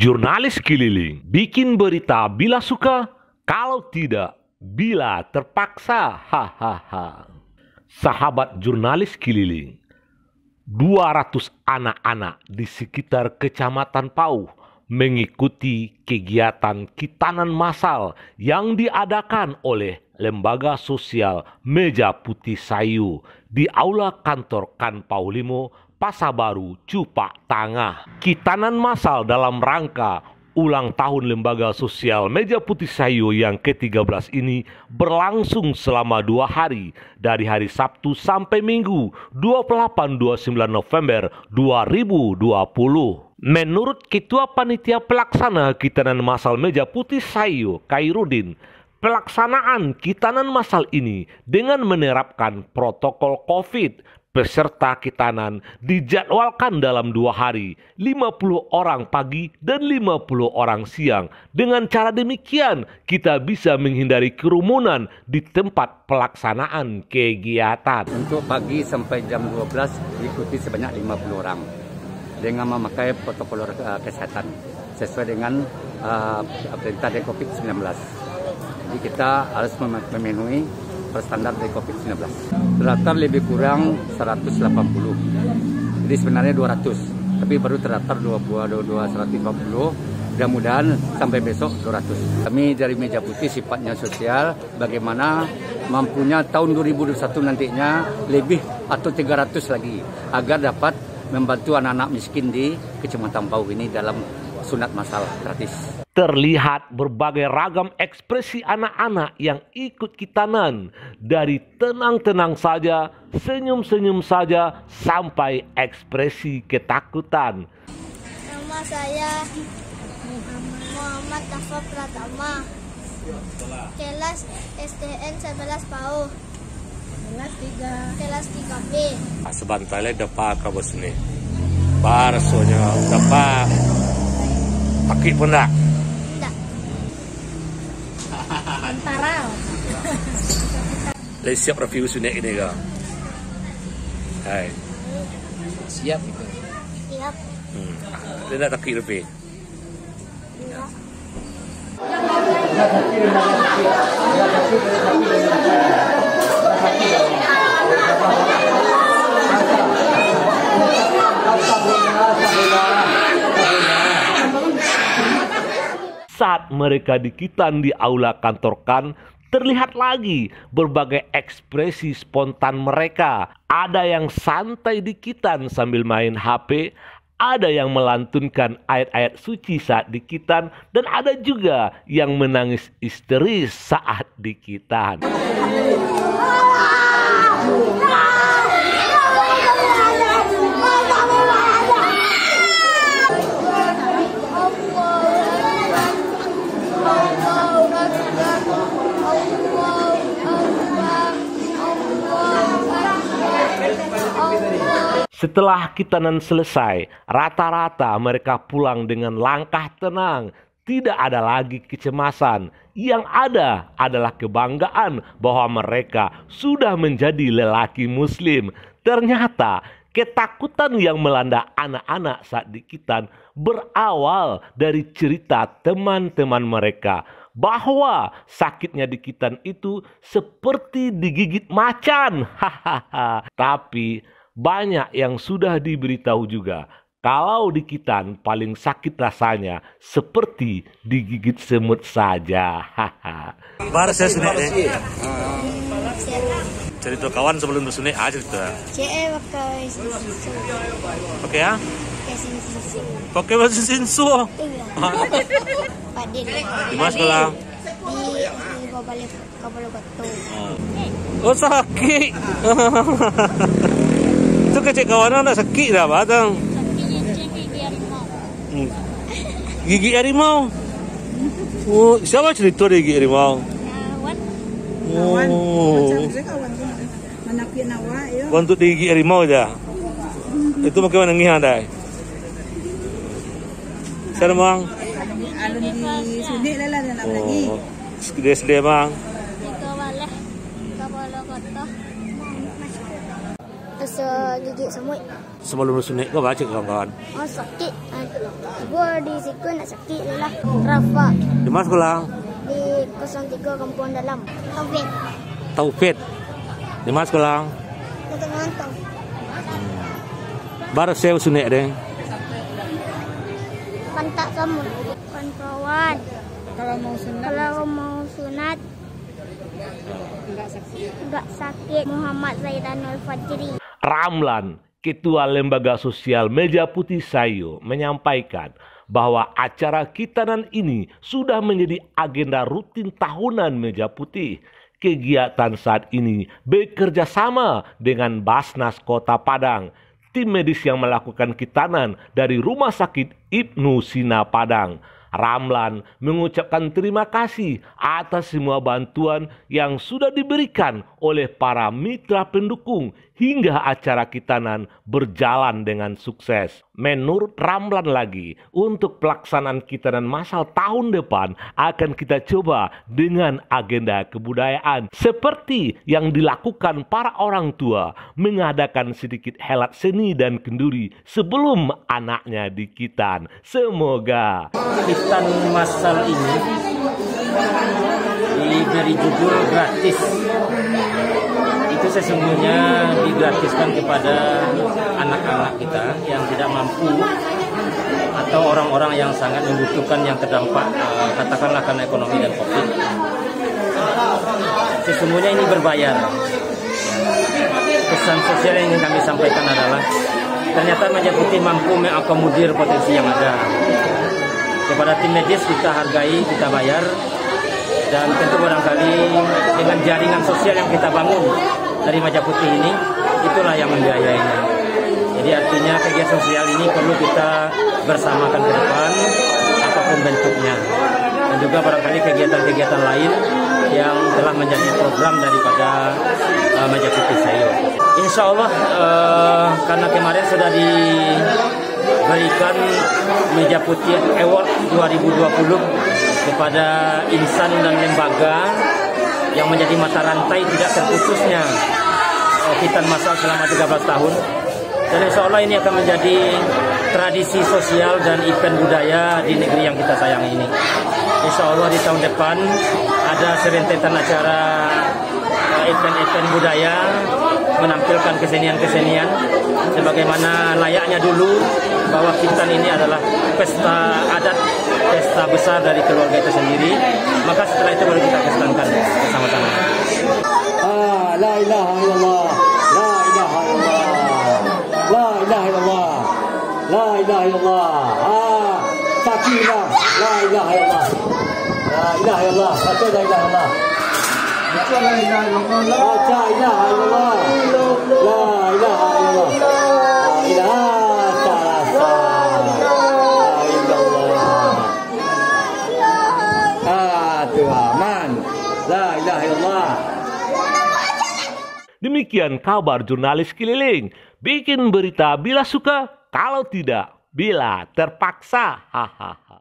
Jurnalis keliling bikin berita bila suka, kalau tidak bila terpaksa. Hahaha. Sahabat jurnalis keliling, 200 anak-anak di sekitar Kecamatan Pauh mengikuti kegiatan kitanan massal yang diadakan oleh Lembaga Sosial Meja Putih Sayu di Aula Kantor Kan Pauh Limo, Pasar Baru, Cupak Tangah. Kitanan massal dalam rangka ulang tahun Lembaga Sosial Meja Putih Sayu yang ke-13 ini berlangsung selama 2 hari, dari hari Sabtu sampai Minggu 28-29 November 2020. Menurut Ketua Panitia Pelaksana Kitanan Massal Meja Putih Sayu, Kairudin, pelaksanaan kitanan massal ini dengan menerapkan protokol COVID. Peserta kitanan dijadwalkan dalam 2 hari, 50 orang pagi dan 50 orang siang. Dengan cara demikian, kita bisa menghindari kerumunan di tempat pelaksanaan kegiatan. Untuk pagi sampai jam 12 diikuti sebanyak 50 orang dengan memakai protokol kesehatan sesuai dengan perintah dari COVID-19. Jadi kita harus memenuhi standar dari COVID-19. Terdaftar lebih kurang 180. Jadi sebenarnya 200, tapi baru terdaftar 150. Mudah-mudahan sampai besok 200. Kami dari Meja Putih sifatnya sosial, bagaimana mampunya tahun 2021 nantinya lebih atau 300 lagi agar dapat membantu anak-anak miskin di Kecamatan Pauh ini dalam sunat massal gratis. Terlihat berbagai ragam ekspresi anak-anak yang ikut kitanan, dari tenang-tenang saja, senyum-senyum saja, sampai ekspresi ketakutan. Nama saya Muhammad Tafa Pratama, kelas SDN 11 Pauh, kelas 3B. Sebentarnya dapat kabar sini, barsonya dapat pakai pun tak? Antara. Lai siap review sunat ini ke? Hai. Siap itu. Siap. Dia nak takik lebih. Saat mereka dikitan di aula kantor Kan, terlihat lagi berbagai ekspresi spontan mereka. Ada yang santai dikitan sambil main HP, ada yang melantunkan ayat-ayat suci saat dikitan, dan ada juga yang menangis histeris saat dikitan. Setelah kitanan selesai, rata-rata mereka pulang dengan langkah tenang. Tidak ada lagi kecemasan. Yang ada adalah kebanggaan bahwa mereka sudah menjadi lelaki muslim. Ternyata ketakutan yang melanda anak-anak saat dikitan berawal dari cerita teman-teman mereka, bahwa sakitnya dikitan itu seperti digigit macan. Hahaha. Tapi banyak yang sudah diberitahu juga kalau dikitan paling sakit rasanya seperti digigit semut saja. Baru saya sunat deh. Cerita kawan sebelum bersunat aja cerita. Pakai sinsu. Oke ya? Pakai sinsu. Pakai bahasa Sinsu. Iya. Padil. Di mana sekolah? Di Kabalo Batu. Oh sakit. Itu kecil kawan nak sakit dah batang. Gigi harimau. Gigi harimau. Oh, siapa cerita dia gigi harimau? Kawan. Oh. Untuk di gigi harimau aja. Itu bagaimana ngihan dah? Sana bang. Alun di sini lah dan lagi. Dia sedih bang. Kabalo Kota. gigit semut. Sebelum suntik kau baca ke kawan-kawan? Oh sakit. Gua di siku nak sakit je lah. Rafa Di mana sekolah? di 03 Kampung Dalam. Taufik. Taufik. Di mana sekolah? Kita nonton. Baru saya suntik deh. Pantak semut. Kawan-kawan. Kalau mau sunat Kalau mau sunat enggak sakit. Muhammad Zaidanul Fajri. Ramlan, Ketua Lembaga Sosial Meja Putih Sayo, menyampaikan bahwa acara Kitanan ini sudah menjadi agenda rutin tahunan Meja Putih. Kegiatan saat ini bekerja sama dengan Basnas Kota Padang, tim medis yang melakukan Kitanan dari Rumah Sakit Ibnu Sina Padang. Ramlan mengucapkan terima kasih atas semua bantuan yang sudah diberikan oleh para mitra pendukung hingga acara Kitanan berjalan dengan sukses. Menurut Ramlan lagi, untuk pelaksanaan Kitanan masal tahun depan akan kita coba dengan agenda kebudayaan seperti yang dilakukan para orang tua, mengadakan sedikit helat seni dan kenduri sebelum anaknya dikitan. Semoga Kitan masal ini diberi judul gratis. Itu sesungguhnya digratiskan kepada anak-anak kita yang tidak mampu atau orang-orang yang sangat membutuhkan yang terdampak katakanlah karena ekonomi dan COVID. Sesungguhnya ini berbayar. Pesan sosial yang ingin kami sampaikan adalah ternyata Meja Putih mampu mengakomodir potensi yang ada. Kepada tim medis kita hargai, kita bayar, dan tentu barangkali dengan jaringan sosial yang kita bangun dari Meja Putih ini, itulah yang membiayainya. Jadi artinya kegiatan sosial ini perlu kita bersamakan ke depan, apapun bentuknya. Dan juga barangkali kegiatan-kegiatan lain yang telah menjadi program daripada Meja Putih Sayo. Insya Allah karena kemarin sudah diberikan Meja Putih Award 2020 kepada insan dan lembaga yang menjadi mata rantai tidak terputusnya Kitan masal selama 13 tahun. Dan insya Allah ini akan menjadi tradisi sosial dan event budaya di negeri yang kita sayangi ini. Insya Allah di tahun depan ada serentetan acara event-event budaya menampilkan kesenian-kesenian sebagaimana layaknya dulu, bahwa Kitan ini adalah pesta adat, pesta besar dari keluarga itu sendiri. Maka setelah itu baru kita pestakan bersama-sama. La ilaha illallah, la ilaha illallah, la ilaha illallah, la ilaha illallah. Sakinah, la ilaha illallah, la ilaha illallah, baca la ilaha illallah. Baca la ilaha illallah, la ilaha illallah, la ilaha illallah, la ilaha illallah. Demikian kabar jurnalis keliling. Bikin berita bila suka, kalau tidak bila terpaksa. Hahaha.